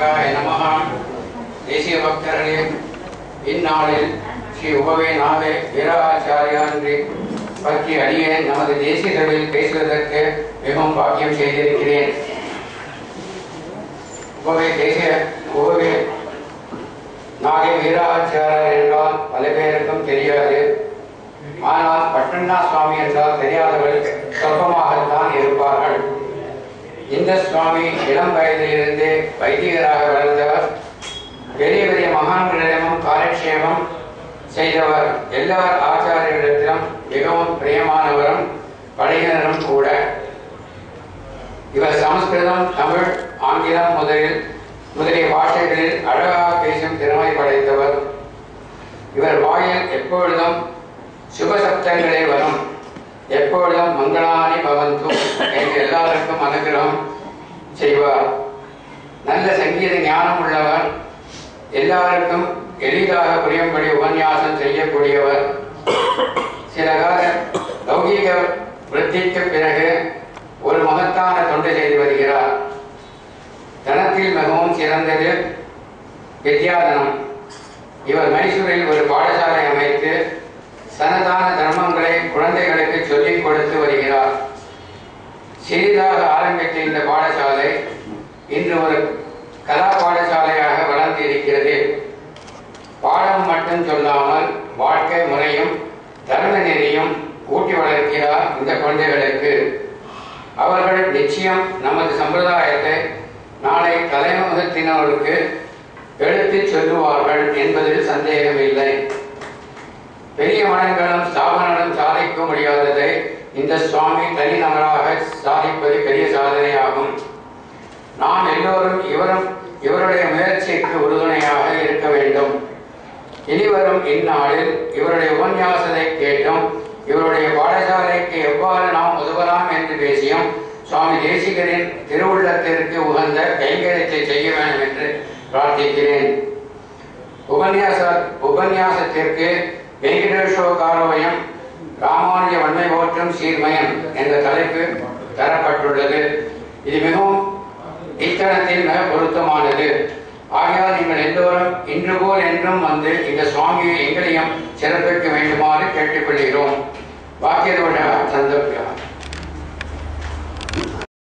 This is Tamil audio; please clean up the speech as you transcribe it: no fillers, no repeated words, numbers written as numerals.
சிவாய நமஹ. தேசிய பக்தர்களே, இந்நாளில் ஸ்ரீ உபவே நாவே வீராச்சாரியாரை பற்றி அடியேன் நமது தேசிய சபையில் பேசுவதற்கு மிகவும் பாக்கியம் செய்திருக்கிறேன். உபவே நாகை வீராச்சாரியர் என்றால் பல பேருக்கும் தெரியாது. ஆனால் பட்டண்ணா சுவாமி என்றால் தெரியாதவர்கள் சொற்பமாகத்தான் இருப்பார்கள். இந்த சுவாமி இளம் வயதிலிருந்து வைதிகராக வளர்ந்தவர். பெரிய பெரிய மகான்களிடமும் காலட்சேபம் செய்தவர். எல்லா ஆச்சாரியர்களிடத்திலும் மிகவும் பிரியமானவரும் பழையனரும் கூட. இவர் சமஸ்கிருதம், தமிழ், ஆங்கிலம் முதலிய பாஷைகளில் அழகாக பேசும் திறமை படைத்தவர். இவர் வாயில் எப்பொழுதும் சுபசப்தங்களே வரும். எப்பொழுதும் மங்களானி பவந்து என்று எல்லாருக்கும் அனுகிரகம் செய்வார். நல்ல சங்கீத ஞானம் உள்ளவர். எல்லாருக்கும் எளிதாக புரியும்படி உபன்யாசம் செய்யக்கூடியவர். சில கால லௌகீக விருத்திக்கு பிறகு ஒரு மகத்தான தொண்டு செய்து வருகிறார். தனத்தில் மிகவும் சிறந்தது வித்யாதனம். இவர் மைசூரில் ஒரு பாடசாலை அமைத்து சனதான தர்மங்களை குழந்தைகளுக்கு சொல்லிக் கொடுத்து வருகிறார். சிறிதாக ஆரம்பித்த இந்த பாடசாலை இன்று ஒரு கலா பாடசாலையாக வளர்ந்து இருக்கிறது. பாடம் மட்டும் சொல்லாமல் வாழ்க்கை முறையும் தர்ம நெறியும் ஊட்டி வளர்க்கிறார் இந்த குழந்தைகளுக்கு. அவர்கள் நிச்சயம் நமது சம்பிரதாயத்தை நாளை தலைமுகத்தினருக்கு எடுத்துச் சொல்லுவார்கள் என்பதில் சந்தேகமில்லை. பெரிய மனங்களும் ஸ்தாபனங்களும் சாதிக்க முடியாததை இந்த சுவாமி தனிநபராக சாதிப்பது பெரிய சாதனையாகும். நாம் எல்லோரும் இவருடைய முயற்சிக்கு உறுதுணையாக இருக்க வேண்டும். இனிவரும் இந்நாளில் இவருடைய உபன்யாசத்தை கேட்டும் இவருடைய பாடசாலைக்கு எவ்வாறு நாம் உதவலாம் என்று பேசியும் சுவாமி தேசிகரின் திருவுள்ளத்திற்கு உகந்த கைங்கரியத்தை செய்ய வேண்டும் என்று பிரார்த்திக்கிறேன். உபன்யாசத்திற்கு வெங்கடேஸ்வரகாரோயம் ராமானுஜ வன்மை போற்றும் சீர்மயம் என்ற தலைப்பு தரப்பட்டுள்ளது. இது மிகவும் இத்தனத்தில் மிக பொருத்தமானது. ஆகையால் நீங்கள் எல்லோரும் இன்று போல் என்றும் வந்து இந்த சுவாமியை எங்களையும் சிறப்பிக்க வேண்டுமாறு கேட்டுக்கொள்கிறோம். வாக்கியதோட சந்தோஷம்.